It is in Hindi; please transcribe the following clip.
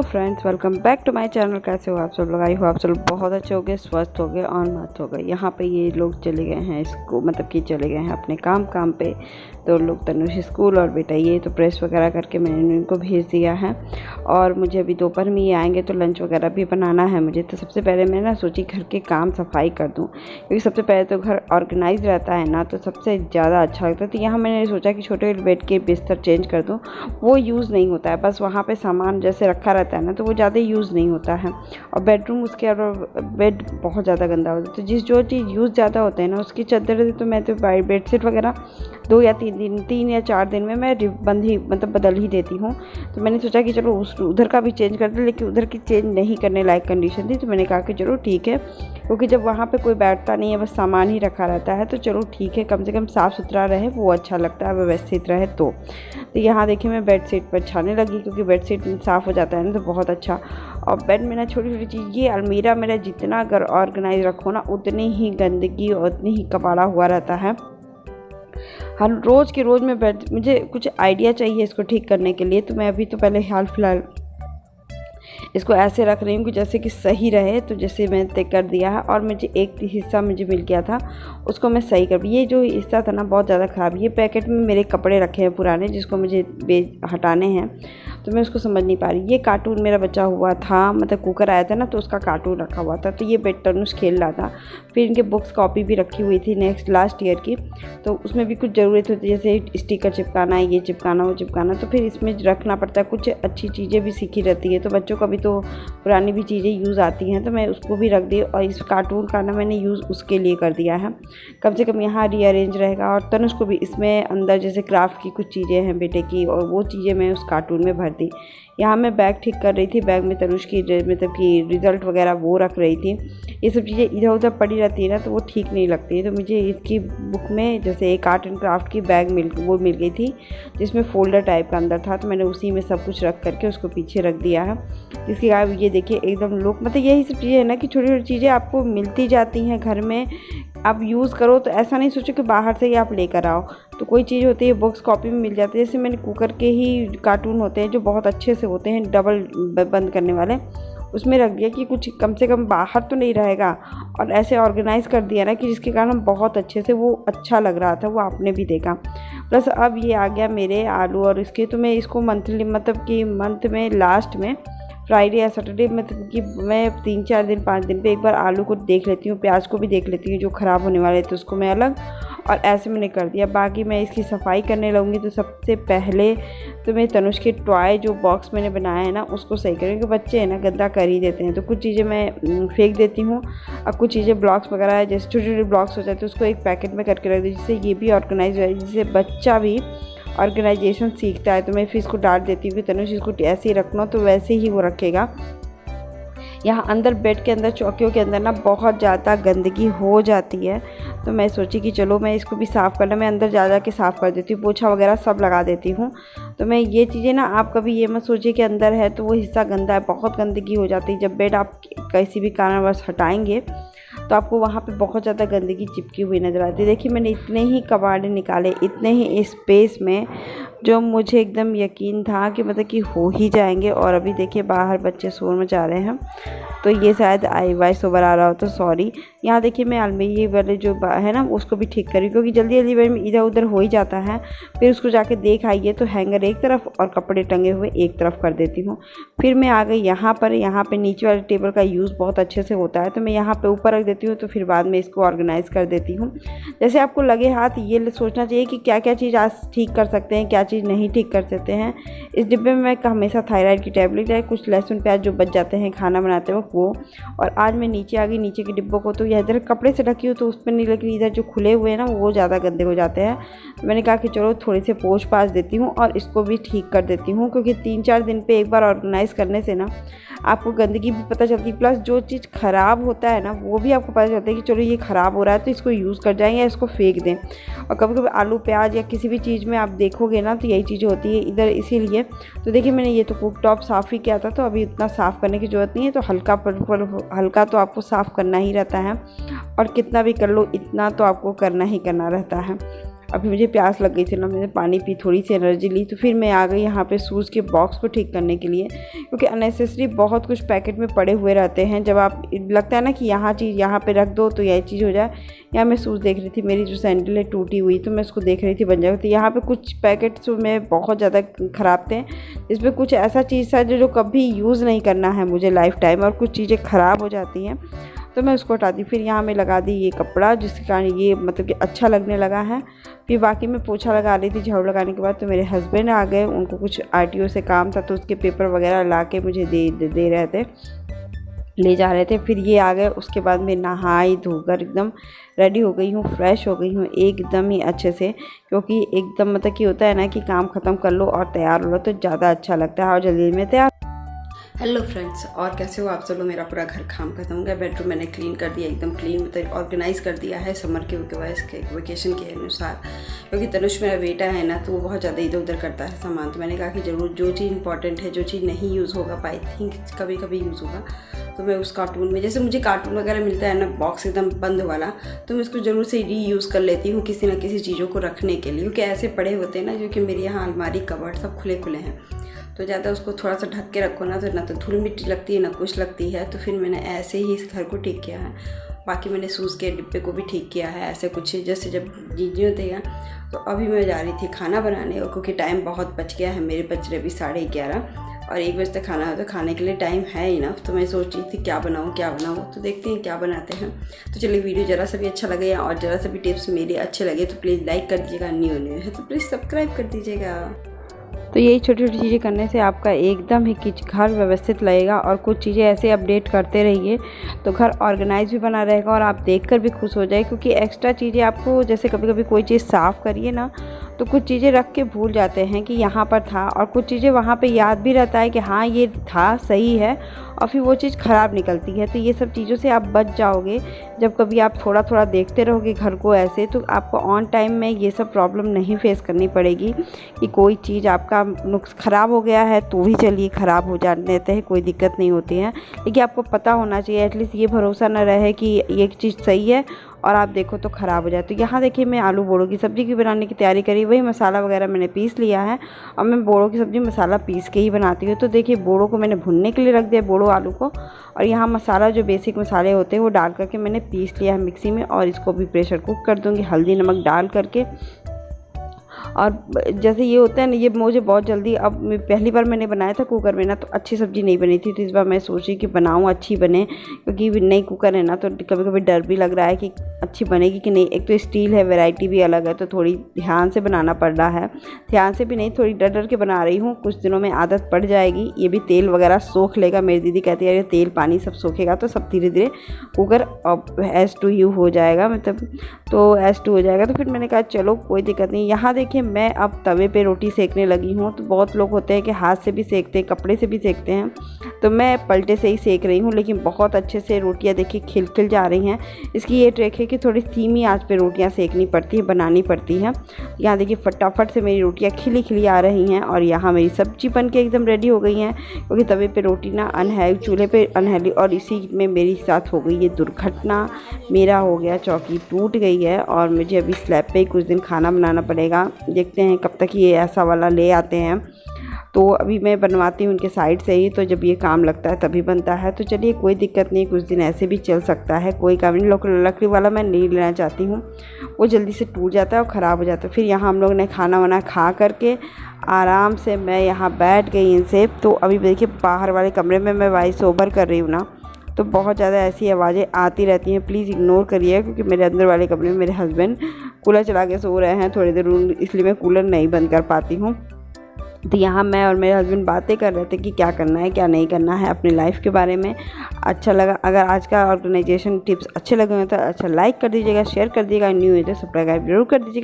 Friends, welcome back to my channel. कैसे हो आप सब लोग? आई हो आप सब लोग बहुत अच्छे हो गए, स्वस्थ हो गए और मस्त हो गए। यहाँ पे ये लोग चले गए हैं इसको मतलब कि चले गए हैं अपने काम पे। तो लोग तनुष स्कूल और बेटा ये तो प्रेस वगैरह करके मैंने इनको भेज दिया है। और मुझे अभी दोपहर में ये आएंगे तो लंच वगैरह भी बनाना है मुझे। तो सबसे पहले मैं ना सोची घर के काम सफाई कर दूँ, क्योंकि सबसे पहले तो घर ऑर्गेनाइज रहता है ना, तो सबसे ज़्यादा अच्छा लगता है। तो यहाँ मैंने सोचा कि छोटे बेड के बिस्तर चेंज कर दूँ। वो यूज़ नहीं होता है, बस वहाँ पे सामान जैसे रखा रहता है ना, तो वो ज़्यादा यूज़ नहीं होता है। और बेडरूम उसके अलावा बेड बहुत ज़्यादा गंदा होता है। तो जो चीज़ यूज़ ज़्यादा होते हैं ना, उसकी चादर तो मैं तो बेडशीट वगैरह 3 या 4 दिन में मैं बदल ही देती हूँ। तो मैंने सोचा कि चलो उधर का भी चेंज कर दें, लेकिन उधर की चेंज नहीं करने लायक कंडीशन थी। तो मैंने कहा कि चलो ठीक है, क्योंकि जब वहाँ पे कोई बैठता नहीं है, बस सामान ही रखा रहता है, तो चलो ठीक है, कम से कम साफ़ सुथरा रहे, वो अच्छा लगता है, व्यवस्थित रहे। तो यहाँ देखिए मैं बेडशीट पर छाने लगी, क्योंकि बेडशीट साफ़ हो जाता है ना, तो बहुत अच्छा। और बेड में ना छोटी छोटी चीज़, ये अलमीरा मेरा जितना अगर ऑर्गेनाइज रखो ना, उतनी ही गंदगी और उतनी ही कबाड़ा हुआ रहता है। हर रोज़ के रोज़ में मुझे कुछ आइडिया चाहिए इसको ठीक करने के लिए। तो मैं अभी तो पहले हाल फिलहाल इसको ऐसे रख रही हूँ कि जैसे कि सही रहे। तो जैसे मैंने तय कर दिया है, और मुझे एक हिस्सा मुझे मिल गया था, उसको मैं सही कर। ये जो हिस्सा था ना बहुत ज़्यादा ख़राब, ये पैकेट में मेरे कपड़े रखे हैं पुराने, जिसको मुझे हटाने हैं। तो मैं उसको समझ नहीं पा रही। ये कार्टून मेरा बचा हुआ था, मतलब कुकर आया था ना, तो उसका कार्टून रखा हुआ था। तो ये बेड तनुष खेल रहा था। फिर इनके बुक्स कॉपी भी रखी हुई थी लास्ट ईयर की, तो उसमें भी कुछ ज़रूरत होती है, जैसे स्टिकर चिपकाना, ये चिपकाना, वो चिपकाना। तो फिर इसमें रखना पड़ता है, कुछ अच्छी चीज़ें भी सीखी रहती है। तो बच्चों का भी तो पुरानी भी चीज़ें यूज़ आती हैं, तो मैं उसको भी रख दी। और इस कार्टून का ना मैंने यूज़ उसके लिए कर दिया है, कम से कम यहाँ रीअरेंज रहेगा। और तनुष को भी इसमें अंदर जैसे क्राफ्ट की कुछ चीज़ें हैं बेटे की, और वो चीज़ें मैं उस कार्टून में भर दी। यहाँ मैं बैग ठीक कर रही थी, बैग में तनुष की मतलब कि रिज़ल्ट वगैरह वो रख रही थी। ये सब चीज़ें इधर उधर पड़ी रहती है ना, तो वो ठीक नहीं लगती है। तो मुझे इसकी बुक में जैसे एक आर्ट एंड क्राफ्ट की बैग मिल गई थी, जिसमें फ़ोल्डर टाइप का अंदर था। तो मैंने उसी में सब कुछ रख करके उसको पीछे रख दिया है। जिसके कारण ये देखिए एकदम लुक, मतलब यही सब चीज़ें है ना कि छोटी छोटी चीज़ें आपको मिलती जाती हैं घर में, आप यूज़ करो। तो ऐसा नहीं सोचो कि बाहर से ही आप लेकर आओ। तो कोई चीज़ होती है बुक्स कॉपी में मिल जाती है। जैसे मैंने कुकर के ही कार्टून होते हैं जो बहुत अच्छे से होते हैं, डबल बंद करने वाले, उसमें रख दिया कि कुछ कम से कम बाहर तो नहीं रहेगा। और ऐसे ऑर्गेनाइज़ कर दिया ना कि जिसके कारण बहुत अच्छे से वो अच्छा लग रहा था, वो आपने भी देखा। प्लस अब ये आ गया मेरे आलू और इसके, तो मैं इसको मंथली मतलब कि मंथ में लास्ट में फ्राइडे या सैटरडे मतलब कि मैं 3-4 दिन 5 दिन पे एक बार आलू को देख लेती हूँ, प्याज को भी देख लेती हूँ, जो ख़राब होने वाले थे उसको मैं अलग। और ऐसे मैंने कर दिया। बाकी मैं इसकी सफाई करने लगूँगी। तो सबसे पहले तो मैं तनुष के टॉय जो बॉक्स मैंने बनाया है ना, उसको सही करूँगी, क्योंकि बच्चे हैं ना गंदा कर ही देते हैं। तो कुछ चीज़ें मैं फेंक देती हूँ, और कुछ चीज़ें ब्लॉक्स वगैरह जैसे छोटे छोटे ब्लॉक्स हो जाते हैं, उसको एक पैकेट में करके रख दी, जिससे ये भी ऑर्गेनाइज हो जाए, जिससे बच्चा भी ऑर्गेनाइजेशन सीखता है। तो मैं फिर इसको डांट देती हूँ कि तनुष इसको ऐसे ही रखना, तो वैसे ही वो रखेगा। यहाँ अंदर बेड के अंदर चौकियों के अंदर ना बहुत ज़्यादा गंदगी हो जाती है। तो मैं सोची कि चलो मैं इसको भी साफ़ करना, मैं अंदर जा के साफ़ कर देती हूँ, पोछा वगैरह सब लगा देती हूँ। तो मैं ये चीज़ें ना, आप कभी ये मत सोचिए कि अंदर है तो वो हिस्सा गंदा है, बहुत गंदगी हो जाती है। जब बेड आप किसी भी कारणवश हटाएंगे तो आपको वहाँ पे बहुत ज़्यादा गंदगी चिपकी हुई नज़र आती है। देखिए मैंने इतने ही कबाड़े निकाले, इतने ही स्पेस में, जो मुझे एकदम यकीन था कि मतलब कि हो ही जाएंगे। और अभी देखिए बाहर बच्चे शोर मचा रहे हैं, तो ये शायद वॉइस ओवर आ रहा हो तो सॉरी। यहाँ देखिए मैं अलमीरी वाले जो है ना उसको भी ठीक करी, क्योंकि जल्दी जल्दी में इधर उधर हो ही जाता है। फिर उसको जाके देख आइए तो हैंगर एक तरफ और कपड़े टंगे हुए एक तरफ कर देती हूँ। फिर मैं आ गई यहाँ पे नीचे वाले टेबल का यूज़ बहुत अच्छे से होता है, तो मैं यहाँ पर ऊपर रख देती हूँ। तो फिर बाद में इसको ऑर्गेनाइज़ कर देती हूँ जैसे आपको लगे हाथ। ये सोचना चाहिए कि क्या क्या चीज़ आज ठीक कर सकते हैं, क्या चीज़ नहीं ठीक कर सकते हैं। इस डिब्बे में मैं हमेशा थायराइड की टैबलेट है, कुछ लहसुन प्याज जो बच जाते हैं खाना बनाते वक्त वो। और आज मैं नीचे आ गई, नीचे के डिब्बों को तो इधर कपड़े से ढकी हूँ तो उस पर नहीं, लेकिन इधर जो खुले हुए हैं ना वो ज़्यादा गंदे हो जाते हैं। तो मैंने कहा कि चलो थोड़े से पोंछ पाछ देती हूँ और इसको भी ठीक कर देती हूँ, क्योंकि 3-4 दिन पे एक बार ऑर्गेनाइज़ करने से ना आपको गंदगी भी पता चलती है, प्लस जो चीज़ ख़राब होता है ना वो भी आपको पता चलता है कि चलो ये ख़राब हो रहा है तो इसको यूज़ कर जाएँ या इसको फेंक दें। और कभी कभी आलू प्याज या किसी भी चीज़ में आप देखोगे ना तो यही चीज़ होती है इधर, इसीलिए। तो देखिए मैंने ये तो कुक टॉप साफ़ ही किया था, तो अभी इतना साफ़ करने की ज़रूरत नहीं है। तो हल्का तो आपको साफ़ करना ही रहता है, और कितना भी कर लो इतना तो आपको करना ही करना रहता है। अभी मुझे प्यास लग गई थी ना, मैंने पानी पी, थोड़ी सी एनर्जी ली, तो फिर मैं आ गई यहाँ पे शूज़ के बॉक्स को ठीक करने के लिए, क्योंकि अननेसेसरी बहुत कुछ पैकेट में पड़े हुए रहते हैं। जब आप लगता है ना कि यहाँ चीज़ यहाँ पे रख दो तो यह चीज़ हो जाए। यहाँ मैं शूज़ देख रही थी, मेरी जो सैंडल है टूटी हुई, तो मैं उसको देख रही थी बन जाएगा। तो यहाँ पे कुछ पैकेट्स में बहुत ज़्यादा ख़राब थे, जिसमें कुछ ऐसा चीज़ था जो कभी यूज़ नहीं करना है मुझे लाइफ टाइम, और कुछ चीज़ें ख़राब हो जाती हैं, तो मैं उसको हटाती। फिर यहाँ मैं लगा दी ये कपड़ा, जिसके कारण ये मतलब कि अच्छा लगने लगा है। फिर बाकी मैं पोछा लगा रही थी, झाड़ू लगाने के बाद तो मेरे हस्बैंड आ गए, उनको कुछ आरटीओ से काम था, तो उसके पेपर वगैरह ला के मुझे दे रहे थे, ले जा रहे थे। फिर ये आ गए, उसके बाद मैं नहाई धोकर एकदम रेडी हो गई हूँ, फ्रेश हो गई हूँ एकदम ही अच्छे से, क्योंकि एकदम मतलब कि होता है ना कि काम ख़त्म कर लो और तैयार हो लो तो ज़्यादा अच्छा लगता है, और जल्दी में तैयार। हेलो फ्रेंड्स, और कैसे हो आप सब लोग। मेरा पूरा घर काम खत्म हो गया, बेडरूम मैंने क्लीन कर दिया, एकदम क्लीन मतलब ऑर्गेनाइज कर दिया है समर के वजह के वेकेशन के अनुसार, क्योंकि तनुष मेरा बेटा है ना, तो वो बहुत ज़्यादा इधर उधर करता है सामान। तो मैंने कहा कि ज़रूर जो चीज़ इंपॉर्टेंट है, जो चीज़ नहीं यूज़ होगा, आई थिंक कभी कभी यूज़ होगा, तो मैं उस कार्टून में, जैसे मुझे कार्टून वगैरह मिलता है ना बॉक्स एकदम बंद वाला, तो मैं उसको ज़रूर से रीयूज़ कर लेती हूँ किसी ना किसी चीज़ों को रखने के लिए, क्योंकि ऐसे पड़े होते हैं ना, जो कि मेरे यहाँ अलमारी कबर्ड सब खुले खुले हैं, तो ज़्यादा उसको थोड़ा सा ढक के रखो ना, तो ना तो धूल मिट्टी लगती है ना कुछ लगती है। तो फिर मैंने ऐसे ही इस घर को ठीक किया है। बाकी मैंने शूज़ के डिब्बे को भी ठीक किया है, ऐसे कुछ जैसे जब जीजी होते हैं। तो अभी मैं जा रही थी खाना बनाने, और क्योंकि टाइम बहुत बच गया है, मेरे बज रहे अभी 11:30 और 1 बजे तक खाना है, तो खाने के लिए टाइम है इनफ। तो मैं सोच रही थी क्या बनाऊँ, तो देखते हैं क्या बनाते हैं। तो चलिए, वीडियो ज़रा सा भी अच्छा लगे और ज़रा सा भी टिप्स मेरे अच्छे लगे तो प्लीज़ लाइक कर दीजिएगा, न्यू है तो प्लीज़ सब्सक्राइब कर दीजिएगा। तो यही छोटी छोटी चीज़ें करने से आपका एकदम ही घर व्यवस्थित लगेगा, और कुछ चीज़ें ऐसे अपडेट करते रहिए तो घर ऑर्गेनाइज भी बना रहेगा, और आप देखकर भी खुश हो जाए। क्योंकि एक्स्ट्रा चीज़ें आपको, जैसे कभी कभी कोई चीज़ साफ़ करिए ना, तो कुछ चीज़ें रख के भूल जाते हैं कि यहाँ पर था, और कुछ चीज़ें वहाँ पे याद भी रहता है कि हाँ ये था, सही है, और फिर वो चीज़ ख़राब निकलती है। तो ये सब चीज़ों से आप बच जाओगे। जब कभी आप थोड़ा थोड़ा देखते रहोगे घर को ऐसे, तो आपको ऑन टाइम में ये सब प्रॉब्लम नहीं फेस करनी पड़ेगी कि कोई चीज़ आपका ख़राब हो गया है तो भी चलिए ख़राब हो जाने देते हैं, कोई दिक्कत नहीं होती है। लेकिन आपको पता होना चाहिए, एटलीस्ट ये भरोसा ना रहे कि ये चीज़ सही है और आप देखो तो ख़राब हो जाए। तो यहाँ देखिए, मैं आलू बोड़ों की सब्ज़ी की बनाने की तैयारी करी, वही मसाला वगैरह मैंने पीस लिया है, और मैं बोड़ों की सब्ज़ी मसाला पीस के ही बनाती हूँ। तो देखिए, बोड़ों को मैंने भुनने के लिए रख दिया, बोड़ों आलू को, और यहाँ मसाला जो बेसिक मसाले होते हैं वो डाल करके मैंने पीस लिया है मिक्सी में, और इसको भी प्रेशर कुक कर दूँगी हल्दी नमक डाल करके। और जैसे ये होता है ना, ये मुझे बहुत जल्दी, अब पहली बार मैंने बनाया था कुकर में ना, तो अच्छी सब्ज़ी नहीं बनी थी, तो इस बार मैं सोची कि बनाऊँ अच्छी बने, क्योंकि नई कुकर है ना, तो कभी कभी डर भी लग रहा है कि अच्छी बनेगी कि नहीं। एक तो स्टील है, वैरायटी भी अलग है, तो थोड़ी ध्यान से बनाना पड़ रहा है, ध्यान से भी नहीं, थोड़ी डर डर के बना रही हूँ। कुछ दिनों में आदत पड़ जाएगी, ये भी तेल वगैरह सोख लेगा। मेरी दीदी कहती है, तेल पानी सब सोखेगा तो सब धीरे धीरे कुकर S2U हो जाएगा, मतलब तो S2 हो जाएगा। तो फिर मैंने कहा चलो कोई दिक्कत नहीं। यहाँ देखिए, मैं अब तवे पे रोटी सेकने लगी हूँ। तो बहुत लोग होते हैं कि हाथ से भी सेकते हैं, कपड़े से भी सेकते हैं, तो मैं पलटे से ही सेक रही हूँ, लेकिन बहुत अच्छे से रोटियाँ देखिए खिल जा रही हैं। इसकी ये ट्रिक है कि थोड़ी धीमी आंच पे रोटियाँ सेकनी पड़ती है, बनानी पड़ती है। यहाँ देखिए, फटाफट से मेरी रोटियाँ खिली आ रही हैं, और यहाँ मेरी सब्जी बन के एकदम रेडी हो गई हैं, क्योंकि तवे पे रोटी ना चूल्हे पे अनहेल्दी। और इसी में मेरी साथ हो गई ये दुर्घटना, मेरा हो गया, चौकी टूट गई है, और मुझे अभी स्लैब पे ही कुछ दिन खाना बनाना पड़ेगा। देखते हैं कब तक ये ऐसा वाला ले आते हैं। तो अभी मैं बनवाती हूँ उनके साइड से ही, तो जब ये काम लगता है तभी बनता है। तो चलिए कोई दिक्कत नहीं, कुछ दिन ऐसे भी चल सकता है, कोई काम नहीं। लकड़ी वाला मैं नहीं लेना चाहती हूँ, वो जल्दी से टूट जाता है और ख़राब हो जाता है। फिर यहाँ हम लोग ने खाना वाना खा करके आराम से मैं यहाँ बैठ गई इनसे। तो अभी देखिए, बाहर वाले कमरे में मैं वॉइस ओवर कर रही हूँ ना, तो बहुत ज़्यादा ऐसी आवाज़ें आती रहती हैं, प्लीज़ इग्नोर करिए, क्योंकि मेरे अंदर वाले कमरे में मेरे हस्बैंड कूलर चला के सो रहे हैं थोड़ी देर, इसलिए मैं कूलर नहीं बंद कर पाती हूँ। तो यहाँ मैं और मेरे हस्बैंड बातें कर रहे थे कि क्या करना है क्या नहीं करना है अपनी लाइफ के बारे में। अच्छा लगा, अगर आज का ऑर्गेनाइजेशन टिप्स अच्छे लगे हो तो अच्छा लाइक कर दीजिएगा, शेयर कर दीजिएगा, न्यू है तो सब्सक्राइब जरूर कर दीजिएगा।